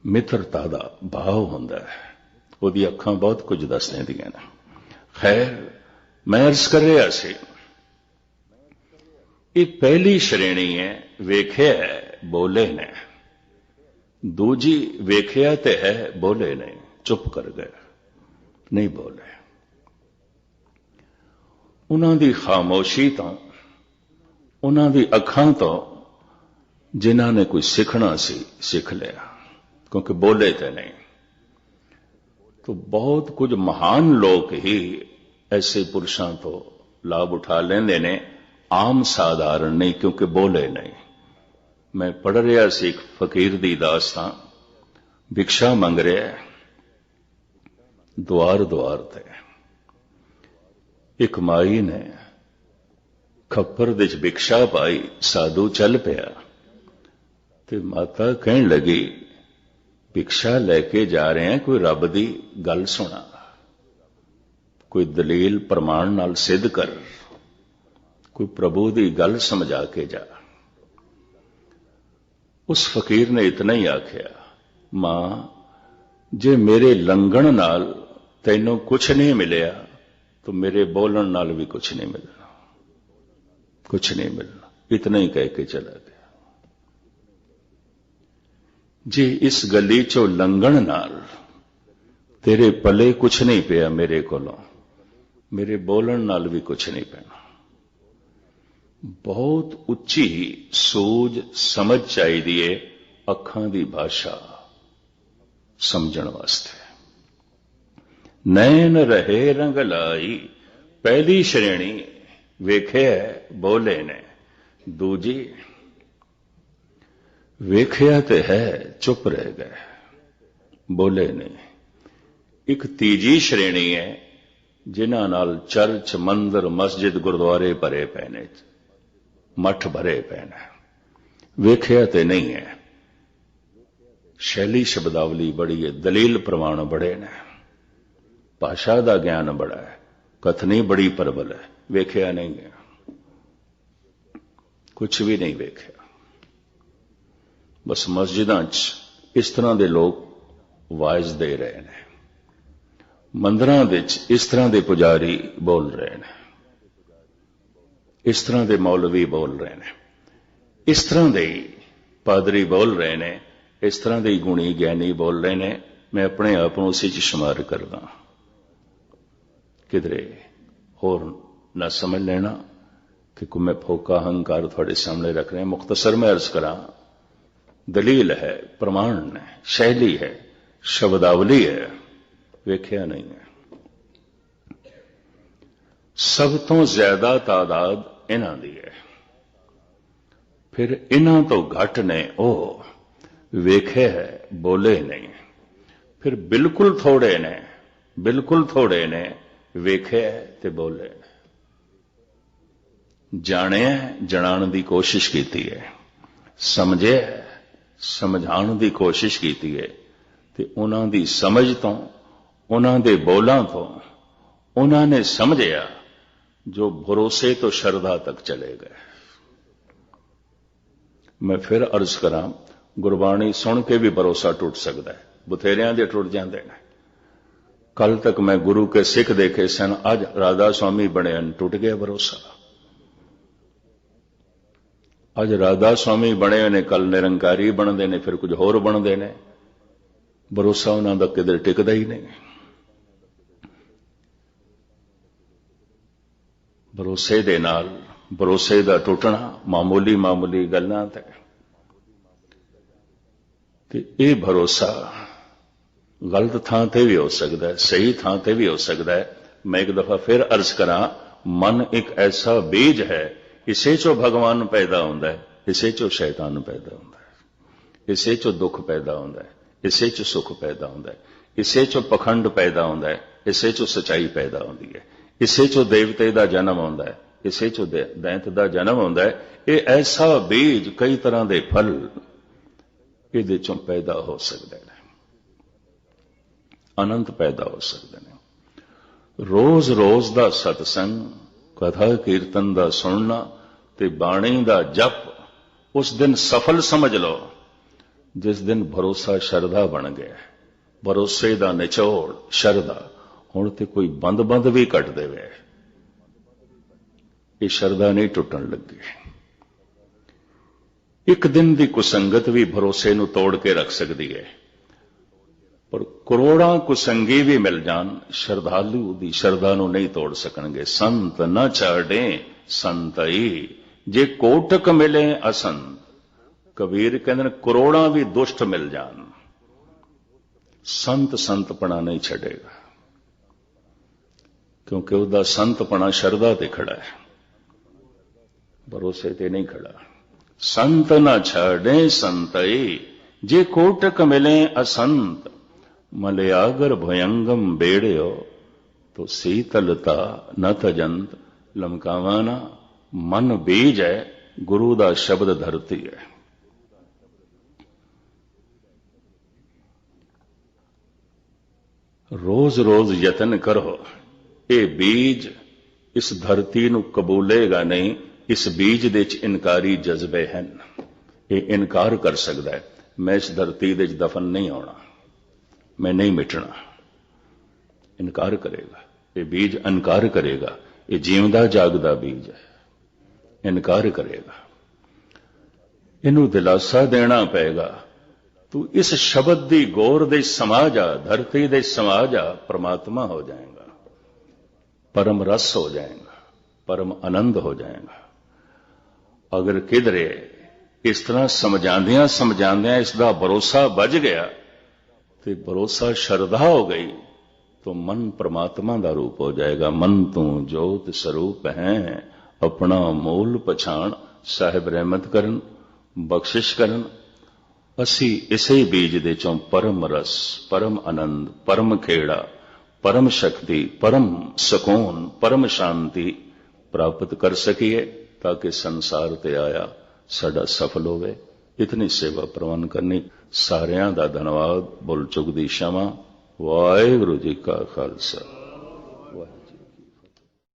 मित्रता दा भाव हुंदा है। उहदी अखां बहुत कुछ दस देंदियां ने। खैर, मैं अर्ज कर रहा सी, ये पहली श्रेणी है, वेख्या है बोले ने। दूजी वेख्या ते है बोले नहीं, चुप कर गए, नहीं बोले। उन्हां दी खामोशी तो, उन्हां दी अखां तो जिन्हां ने कोई सीखना सी सीख लिया, क्योंकि बोले थे नहीं। तो बहुत कुछ महान लोग ही ऐसे पुरुषों तो लाभ उठा लेंदे ने, आम साधारण नहीं, क्योंकि बोले नहीं। मैं पढ़ रहा सी एक फकीर दी दास्तां, भिक्षा मंग रहा है, द्वार द्वार ते एक माई ने खप्पर दे च भिक्षा पाई, साधु चल पिया, ते माता कहन लगी, भिक्षा लैके जा रहे हैं, कोई रब दी गल सुना, कोई दलील प्रमाण नाल सिद्ध कर, कोई प्रभु दी गल समझा के जा। उस फकीर ने इतना ही आख्या, मां जे मेरे लंघण नाल तैनों कुछ नहीं मिलिया, तो मेरे बोलन नाल भी कुछ नहीं मिलना, कुछ नहीं मिलना। इतना ही कह के चला गया। जी इस गली चो लंघण नाल तेरे पले कुछ नहीं पिया, मेरे कोलों, मेरे बोलन नाल भी कुछ नहीं पैना। बहुत ਉੱਚੀ ਸੂਝ ਸਮਝ ਚਾਹੀਦੀ ਏ ਅੱਖਾਂ ਦੀ ਭਾਸ਼ਾ ਸਮਝਣ ਵਾਸਤੇ। ਨੈਣ ਰਹੇ ਰੰਗ ਲਾਈ, ਪਹਿਲੀ ਸ਼੍ਰੇਣੀ ਵੇਖਿਆ ਬੋਲੇ ਨੇ। ਦੂਜੀ ਵੇਖਿਆ ਤੇ ਹੈ ਚੁੱਪ ਰਹਿ ਗਏ, ਬੋਲੇ ਨਹੀਂ। ਇੱਕ ਤੀਜੀ ਸ਼੍ਰੇਣੀ ਹੈ ਜਿਨ੍ਹਾਂ ਨਾਲ ਚਰਚ, ਮੰਦਰ, ਮਸਜਿਦ, ਗੁਰਦੁਆਰੇ ਭਰੇ ਪਏ ਨੇ, ਮੱਠ ਭਰੇ ਪਏ ਨੇ, ਵੇਖਿਆ ਤੇ ਨਹੀਂ ਹੈ। ਸ਼ੈਲੀ ਸ਼ਬਦਾਵਲੀ ਬੜੀ ਹੈ, ਦਲੀਲ ਪ੍ਰਮਾਣ ਬੜੇ ਨੇ, ਭਾਸ਼ਾ ਦਾ ਗਿਆਨ ਬੜਾ ਹੈ, ਕਥਨੀ ਬੜੀ ਪ੍ਰਬਲ ਹੈ, ਵੇਖਿਆ ਨਹੀਂ ਹੈ, ਕੁਛ ਵੀ ਨਹੀਂ ਵੇਖਿਆ। ਬਸ ਮਸਜਿਦਾਂ 'ਚ ਇਸ ਤਰ੍ਹਾਂ ਦੇ ਲੋਕ ਵਾਇਜ਼ ਦੇ ਰਹੇ ਨੇ, ਮੰਦਰਾਂ ਵਿੱਚ ਇਸ ਤਰ੍ਹਾਂ ਦੇ ਪੁਜਾਰੀ ਬੋਲ ਰਹੇ ਨੇ, ਇਸ ਤਰ੍ਹਾਂ ਦੇ ਮੌਲਵੀ ਬੋਲ ਰਹੇ ਨੇ, ਇਸ ਤਰ੍ਹਾਂ ਦੇ ਪਾਦਰੀ ਬੋਲ ਰਹੇ ਨੇ, ਇਸ ਤਰ੍ਹਾਂ ਦੇ ਗੁਣੀ ਗਿਆਨੀ ਬੋਲ ਰਹੇ ਨੇ। ਮੈਂ ਆਪਣੇ ਆਪ ਨੂੰ ਉਸੇ 'ਚ ਸ਼ੁਮਾਰ ਕਰਦਾ, ਕਿਧਰੇ ਹੋਰ ਨਾ ਸਮਝ ਲੈਣਾ ਕਿ ਕੋਈ ਮੈਂ ਫੋਕਾ ਹੰਕਾਰ ਤੁਹਾਡੇ ਸਾਹਮਣੇ ਰੱਖ ਰਿਹਾ। ਮੁਖਤਸਰ ਮੈਂ ਅਰਜ਼ ਕਰਾਂ, ਦਲੀਲ ਹੈ, ਪ੍ਰਮਾਣ ਹੈ, ਸ਼ੈਲੀ ਹੈ, ਸ਼ਬਦਾਵਲੀ ਹੈ, ਵੇਖਿਆ ਨਹੀਂ ਹੈ। ਸਭ ਤੋਂ ਜ਼ਿਆਦਾ ਤਾਦਾਦ ਇਹਨਾਂ ਦੀ ਹੈ, ਫਿਰ ਇਹਨਾਂ ਤੋਂ ਘੱਟ ਨੇ ਉਹ ਵੇਖੇ ਹੈ, ਬੋਲੇ ਨਹੀਂ। ਫਿਰ ਬਿਲਕੁਲ ਥੋੜੇ ਨੇ, ਬਿਲਕੁਲ ਥੋੜੇ ਨੇ ਵੇਖੇ ਤੇ ਬੋਲੇ ਨੇ। ਜਾਣਿਆ, ਜਣਾਉਣ ਦੀ ਕੋਸ਼ਿਸ਼ ਕੀਤੀ ਹੈ, ਸਮਝੇ, ਸਮਝਾਉਣ ਦੀ ਕੋਸ਼ਿਸ਼ ਕੀਤੀ ਹੈ, ਤੇ ਉਹਨਾਂ ਦੀ ਸਮਝ ਤੋਂ, ਉਹਨਾਂ ਦੇ ਬੋਲਾਂ ਤੋਂ ਉਹਨਾਂ ਨੇ ਸਮਝਿਆ ਜੋ ਭਰੋਸੇ ਤੋਂ ਸ਼ਰਧਾ ਤੱਕ ਚਲੇ ਗਏ। ਮੈਂ ਫਿਰ ਅਰਜ਼ ਕਰਾਂ, ਗੁਰਬਾਣੀ ਸੁਣ ਕੇ ਵੀ ਭਰੋਸਾ ਟੁੱਟ ਸਕਦਾ ਹੈ, ਬਥੇਰਿਆਂ ਦੇ ਟੁੱਟ ਜਾਂਦੇ ਨੇ। ਕੱਲ ਤੱਕ ਮੈਂ ਗੁਰੂ ਕੇ ਸਿੱਖ ਦੇਖੇ ਸਨ, ਅੱਜ ਰਾਧਾ ਸੁਆਮੀ ਬਣੇ ਹਨ, ਟੁੱਟ ਗਿਆ ਭਰੋਸਾ। ਅੱਜ ਰਾਧਾ ਸੁਆਮੀ ਬਣੇ ਹੋਏ ਨੇ, ਕੱਲ ਨਿਰੰਕਾਰੀ ਬਣਦੇ ਨੇ, ਫਿਰ ਕੁਝ ਹੋਰ ਬਣਦੇ ਨੇ। ਭਰੋਸਾ ਉਹਨਾਂ ਦਾ ਕਿਧਰ ਟਿਕਦਾ ਹੀ ਨਹੀਂ। ਭਰੋਸੇ ਦੇ ਨਾਲ ਭਰੋਸੇ ਦਾ ਟੁੱਟਣਾ ਮਾਮੂਲੀ ਮਾਮੂਲੀ ਗੱਲਾਂ ਤੇ ਇਹ ਭਰੋਸਾ ਗਲਤ ਥਾਂ ਤੇ ਵੀ ਹੋ ਸਕਦਾ ਹੈ, ਸਹੀ ਥਾਂ ਤੇ ਵੀ ਹੋ ਸਕਦਾ ਹੈ। ਮੈਂ ਇੱਕ ਦਫਾ ਫਿਰ ਅਰਜ਼ ਕਰਾਂ, ਮਨ ਇੱਕ ਐਸਾ ਬੀਜ ਹੈ, ਇਸੇ ਚੋਂ ਭਗਵਾਨ ਪੈਦਾ ਹੁੰਦਾ ਹੈ, ਇਸੇ ਚੋਂ ਸ਼ੈਤਾਨ ਪੈਦਾ ਹੁੰਦਾ ਹੈ, ਇਸੇ ਚੋਂ ਦੁੱਖ ਪੈਦਾ ਹੁੰਦਾ ਹੈ, ਇਸੇ ਚੋਂ ਸੁੱਖ ਪੈਦਾ ਹੁੰਦਾ ਹੈ, ਇਸੇ ਚੋਂ ਪਖੰਡ ਪੈਦਾ ਹੁੰਦਾ ਹੈ, ਇਸੇ ਚੋਂ ਸਚਾਈ ਪੈਦਾ ਹੁੰਦੀ ਹੈ, ਇਸੇ ਚੋਂ ਦੇਵਤੇ ਦਾ ਜਨਮ ਹੁੰਦਾ ਹੈ, ਇਸੇ ਚੋਂ ਦੈਂਤ ਦਾ ਜਨਮ ਹੁੰਦਾ ਹੈ। ਇਹ ਐਸਾ ਬੀਜ, ਕਈ ਤਰ੍ਹਾਂ ਦੇ ਫਲ ਇਹਦੇ ਚੋਂ ਪੈਦਾ ਹੋ ਸਕਦੇ ਨੇ, ਅਨੰਤ ਪੈਦਾ ਹੋ ਸਕਦੇ ਨੇ। ਰੋਜ਼ ਰੋਜ਼ ਦਾ ਸਤਸੰਗ, ਕਥਾ ਕੀਰਤਨ ਦਾ ਸੁਣਨਾ ਤੇ ਬਾਣੀ ਦਾ ਜਪ ਉਸ ਦਿਨ ਸਫਲ ਸਮਝ ਲਓ ਜਿਸ ਦਿਨ ਭਰੋਸਾ ਸ਼ਰਧਾ ਬਣ ਗਿਆ। ਭਰੋਸੇ ਦਾ ਨਿਚੋੜ ਸ਼ਰਧਾ। ਹੁਣ ਤੇ ਕੋਈ ਬੰਦ ਵੀ ਕੱਟ ਦੇਵੇ, ਇਹ ਸ਼ਰਧਾ ਨਹੀਂ ਟੁੱਟਣ ਲੱਗੀ। ਇੱਕ ਦਿਨ ਦੀ ਕੁਸੰਗਤ ਵੀ ਭਰੋਸੇ ਨੂੰ ਤੋੜ ਕੇ ਰੱਖ ਸਕਦੀ ਹੈ, ਪਰ ਕਰੋੜਾਂ ਕੁਸੰਗੀ ਵੀ ਮਿਲ ਜਾਣ, ਸ਼ਰਧਾਲੂ ਦੀ ਸ਼ਰਧਾ ਨੂੰ ਨਹੀਂ ਤੋੜ ਸਕਣਗੇ। ਸੰਤ ਨਾ ਛਾੜੇ ਸੰਤਈ, ਜੇ ਕੋਟਕ ਮਿਲੇ ਅਸੰਤ। ਕਬੀਰ ਕਹਿੰਦੇ ਨੇ, ਕਰੋੜਾਂ ਵੀ ਦੁਸ਼ਟ ਮਿਲ ਜਾਣ, ਸੰਤਪਣਾ ਨਹੀਂ ਛੱਡੇਗਾ, ਕਿਉਂਕਿ ਉਹਦਾ ਸੰਤਪਣਾ ਸ਼ਰਧਾ ਤੇ ਖੜਾ ਹੈ, ਭਰੋਸੇ ਤੇ ਨਹੀਂ ਖੜਾ। ਸੰਤ ਨਾ ਛਾੜੇ ਸੰਤਈ, ਜੇ ਕੋਟਕ ਮਿਲੇ ਅਸੰਤ। ਮਲਿਆਗਰ ਭਯੰਗਮ ਬੇੜਿਓ, ਤੋ ਸੀਤਲਤਾ ਨ ਤਜੰਤ। ਲਮਕਾਵਾ ਨਾ, ਮਨ ਬੀਜ ਹੈ, ਗੁਰੂ ਦਾ ਸ਼ਬਦ ਧਰਤੀ ਹੈ। ਰੋਜ਼ ਰੋਜ਼ ਯਤਨ ਕਰੋ, ਇਹ ਬੀਜ ਇਸ ਧਰਤੀ ਨੂੰ ਕਬੂਲੇਗਾ ਨਹੀਂ। ਇਸ ਬੀਜ ਦੇ ਵਿੱਚ ਇਨਕਾਰੀ ਜਜ਼ਬੇ ਹਨ, ਇਹ ਇਨਕਾਰ ਕਰ ਸਕਦਾ ਹੈ, ਮੈਂ ਇਸ ਧਰਤੀ ਦੇ ਵਿੱਚ ਦਫਨ ਨਹੀਂ ਹੋਣਾ, ਮੈਂ ਨਹੀਂ ਮਿਟਣਾ। ਇਨਕਾਰ ਕਰੇਗਾ, ਇਹ ਬੀਜ ਇਨਕਾਰ ਕਰੇਗਾ। ਇਹ ਜੀਵਦਾ ਜਾਗਦਾ ਬੀਜ ਹੈ, ਇਨਕਾਰ ਕਰੇਗਾ। ਇਹਨੂੰ ਦਿਲਾਸਾ ਦੇਣਾ ਪਏਗਾ, ਤੂੰ ਇਸ ਸ਼ਬਦ ਦੀ ਗੌਰ ਦੇ ਸਮਾਜ ਆ, ਧਰਤੀ ਦੇ ਸਮਾਜ ਆ, परमात्मा हो जाएगा, परम रस हो जाएगा, परम आनंद हो जाएगा। अगर किधरे इस तरह समझांदियां समझांदियां इसका भरोसा बज गया तो भरोसा श्रद्धा हो गई तो मन परमात्मा का रूप हो जाएगा। मन तू जोत स्वरूप है, अपना मूल पछाण। साहिब रहमत करन, बख्शिश करन। असी इसे बीज दे चों परम रस, परम आनंद, परम खेड़ा, परम शक्ति, परम सकून, परम शांति प्राप्त कर सकीए ताकि संसार ते आया साडा सफल होवे। इतनी सेवा प्रवान करनी। सारियां दा धन्यवाद। बुल चुक दी क्षमा। वाहिगुरू जी का खालसा।